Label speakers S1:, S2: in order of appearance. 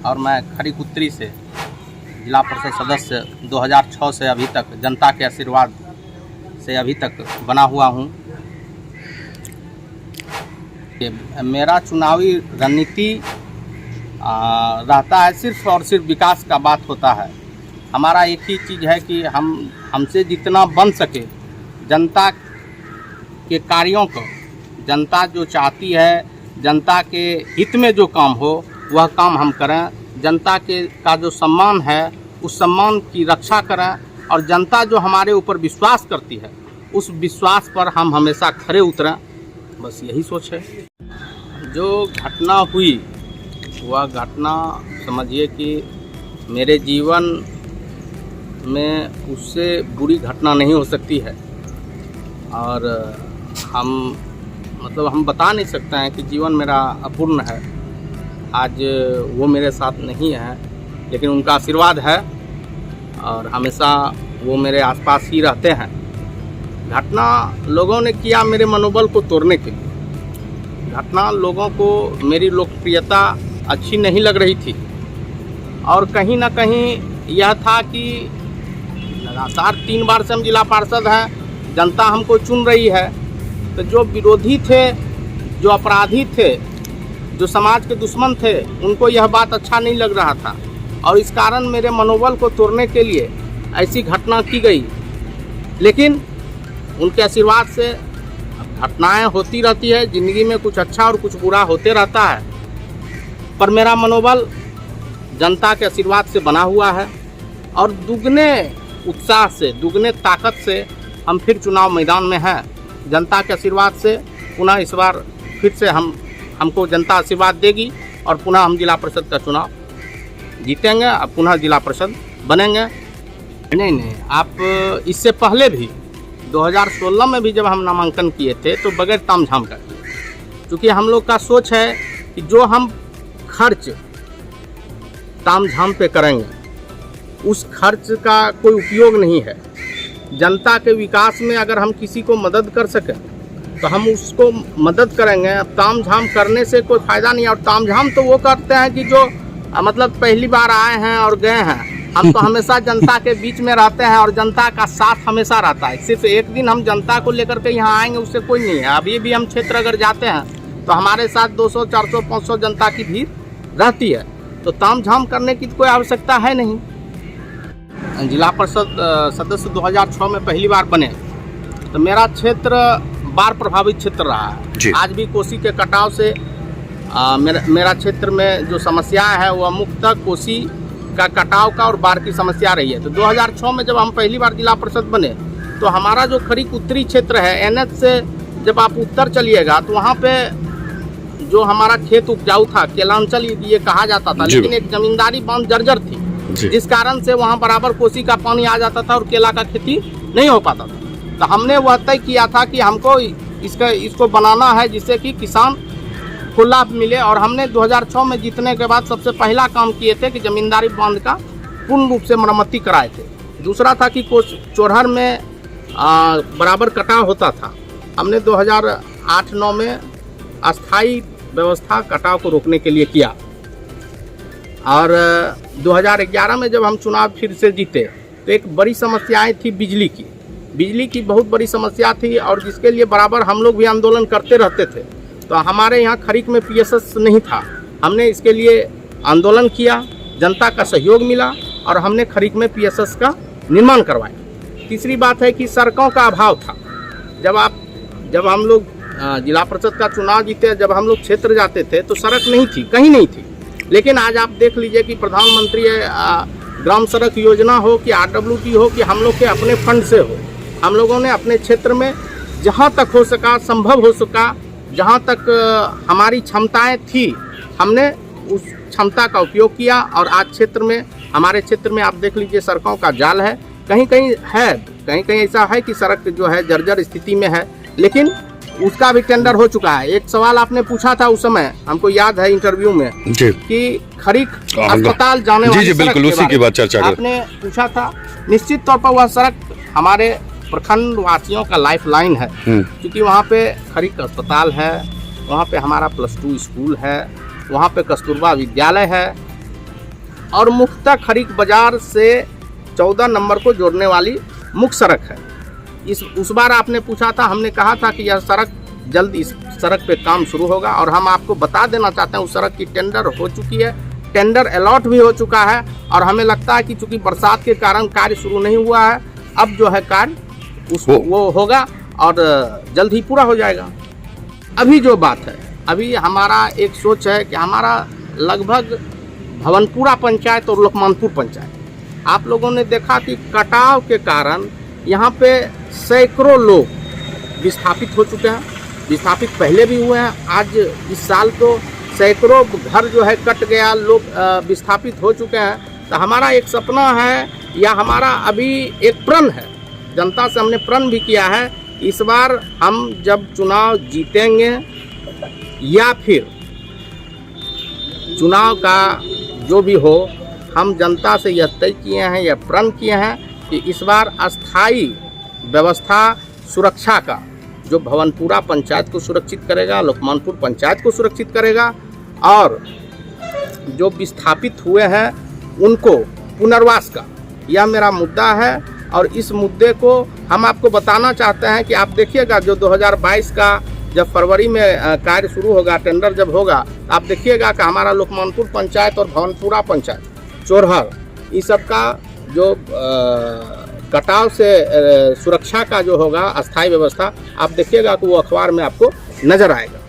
S1: और मैं खरीक उत्तरी से जिला परिषद सदस्य 2006 से अभी तक जनता के आशीर्वाद से अभी तक बना हुआ हूँ। मेरा चुनावी रणनीति रहता है सिर्फ और सिर्फ विकास का बात होता है। हमारा एक ही चीज़ है कि हमसे जितना बन सके जनता के कार्यों को, जनता जो चाहती है, जनता के हित में जो काम हो वह काम हम करें। जनता का जो सम्मान है उस सम्मान की रक्षा करें और जनता जो हमारे ऊपर विश्वास करती है उस विश्वास पर हम हमेशा खरे उतरें, बस यही सोच है। जो घटना हुई वह घटना समझिए कि मेरे जीवन में उससे बुरी घटना नहीं हो सकती है और हम बता नहीं सकते हैं कि जीवन मेरा अपूर्ण है। आज वो मेरे साथ नहीं है लेकिन उनका आशीर्वाद है और हमेशा वो मेरे आसपास ही रहते हैं। घटना लोगों ने किया मेरे मनोबल को तोड़ने के लिए। घटना लोगों को मेरी लोकप्रियता अच्छी नहीं लग रही थी और कहीं ना कहीं यह था कि लगातार 3 बार से हम जिला पार्षद हैं, जनता हमको चुन रही है, तो जो विरोधी थे, जो अपराधी थे, जो समाज के दुश्मन थे, उनको यह बात अच्छा नहीं लग रहा था और इस कारण मेरे मनोबल को तोड़ने के लिए ऐसी घटना की गई। लेकिन उनके आशीर्वाद से घटनाएं होती रहती है, ज़िंदगी में कुछ अच्छा और कुछ बुरा होते रहता है, पर मेरा मनोबल जनता के आशीर्वाद से बना हुआ है और दुगने उत्साह से, दुगने ताकत से हम फिर चुनाव मैदान में हैं। जनता के आशीर्वाद से पुनः इस बार फिर से हमको जनता आशीर्वाद देगी और पुनः हम जिला परिषद का चुनाव जीतेंगे और पुनः जिला परिषद बनेंगे। नहीं, आप इससे पहले भी 2016 में भी जब हम नामांकन किए थे तो बगैर तामझाम का किए, क्योंकि हम लोग का सोच है कि जो हम खर्च तामझाम पे करेंगे उस खर्च का कोई उपयोग नहीं है। जनता के विकास में अगर हम किसी को मदद कर सकें तो हम उसको मदद करेंगे। तामझाम करने से कोई फ़ायदा नहीं है और तामझाम तो वो करते हैं कि जो पहली बार आए हैं और गए हैं। हम तो हमेशा जनता के बीच में रहते हैं और जनता का साथ हमेशा रहता है। सिर्फ एक दिन हम जनता को लेकर के यहाँ आएंगे उससे कोई नहीं है। अभी भी हम क्षेत्र अगर जाते हैं तो हमारे साथ 200, 400, 500 जनता की भीड़ रहती है, तो तामझाम करने की कोई आवश्यकता है नहीं। जिला परिषद सदस्य 2006 में पहली बार बने तो मेरा क्षेत्र बाढ़ प्रभावित क्षेत्र रहा है। आज भी कोसी के कटाव से मेरा क्षेत्र में जो समस्या है वह मुख्यतः कोसी का कटाव का और बाढ़ की समस्या रही है। तो 2006 में जब हम पहली बार जिला परिषद बने तो हमारा जो खरीक उत्तरी क्षेत्र है, NH से जब आप उत्तर चलिएगा तो वहाँ पे जो हमारा खेत उपजाऊ था, केलांचल ये कहा जाता था, लेकिन एक जमींदारी बांध जर्जर थी जिस कारण से वहाँ बराबर कोसी का पानी आ जाता था और केला का खेती नहीं हो पाता था। तो हमने वह तय किया था कि हमको इसको बनाना है जिससे कि किसान को लाभ मिले और हमने 2006 में जीतने के बाद सबसे पहला काम किए थे कि जमींदारी बांध का पूर्ण रूप से मरम्मति कराए थे। दूसरा था कि चोरहर में बराबर कटाव होता था, हमने 2008-09 में अस्थाई व्यवस्था कटाव को रोकने के लिए किया और 2011 में जब हम चुनाव फिर से जीते तो एक बड़ी समस्याएं थी बिजली की बहुत बड़ी समस्या थी और जिसके लिए बराबर हम लोग भी आंदोलन करते रहते थे। तो हमारे यहाँ खरीक में PSS नहीं था, हमने इसके लिए आंदोलन किया, जनता का सहयोग मिला और हमने खरीक में PSS का निर्माण करवाया। तीसरी बात है कि सड़कों का अभाव था। जब हम लोग जिला परिषद का चुनाव जीते, जब हम लोग क्षेत्र जाते थे तो सड़क नहीं थी, कहीं नहीं थी। लेकिन आज आप देख लीजिए कि प्रधानमंत्री ग्राम सड़क योजना हो कि RWT हो कि हम लोग के अपने फंड से हो, हम लोगों ने अपने क्षेत्र में जहाँ तक हो सका, संभव हो सका, जहाँ तक हमारी क्षमताएं थी, हमने उस क्षमता का उपयोग किया और आज हमारे क्षेत्र में आप देख लीजिए सड़कों का जाल है। कहीं कहीं ऐसा है कि सड़क जो है जर्जर स्थिति में है, लेकिन उसका भी टेंडर हो चुका है। एक सवाल आपने पूछा था उस समय, हमको याद है इंटरव्यू में कि खरीक अस्पताल जाने वाली
S2: बिल्कुल उसी की बात चर्चा
S1: आपने पूछा था। निश्चित तौर पर वह सड़क हमारे प्रखंड वासियों का लाइफ लाइन है, क्योंकि वहाँ पे खरीक अस्पताल है, वहाँ पे हमारा +2 स्कूल है, वहाँ पे कस्तूरबा विद्यालय है और मुख्ता खरीक बाजार से 14 नंबर को जोड़ने वाली मुख्य सड़क है। उस बार आपने पूछा था, हमने कहा था कि यह सड़क जल्द इस सड़क पे काम शुरू होगा और हम आपको बता देना चाहते हैं उस सड़क की टेंडर हो चुकी है, टेंडर अलॉट भी हो चुका है और हमें लगता है कि चूंकि बरसात के कारण कार्य शुरू नहीं हुआ है, अब जो है कार्य वो होगा और जल्द ही पूरा हो जाएगा। अभी जो बात है, अभी हमारा एक सोच है कि हमारा लगभग भवनपुरा पंचायत और लोकमानपुर पंचायत, आप लोगों ने देखा कि कटाव के कारण यहाँ पे सैकड़ों लोग विस्थापित हो चुके हैं, विस्थापित पहले भी हुए हैं। आज इस साल तो सैकड़ों घर जो है कट गया, लोग विस्थापित हो चुके हैं। तो हमारा एक सपना है या हमारा अभी एक प्रण है, जनता से हमने प्रण भी किया है, इस बार हम जब चुनाव जीतेंगे या फिर चुनाव का जो भी हो, हम जनता से यह तय किए हैं, यह प्रण किए हैं कि इस बार अस्थाई व्यवस्था सुरक्षा का जो भवनपुरा पंचायत को सुरक्षित करेगा, लोकमानपुर पंचायत को सुरक्षित करेगा और जो विस्थापित हुए हैं उनको पुनर्वास का, यह मेरा मुद्दा है। और इस मुद्दे को हम आपको बताना चाहते हैं कि आप देखिएगा जो 2022 का जब फरवरी में कार्य शुरू होगा, टेंडर जब होगा, आप देखिएगा कि हमारा लोकमानपुर पंचायत और भवनपुरा पंचायत, चोरहर, इस सब का जो कटाव से सुरक्षा का जो होगा अस्थायी व्यवस्था, आप देखिएगा कि वो अखबार में आपको नजर आएगा।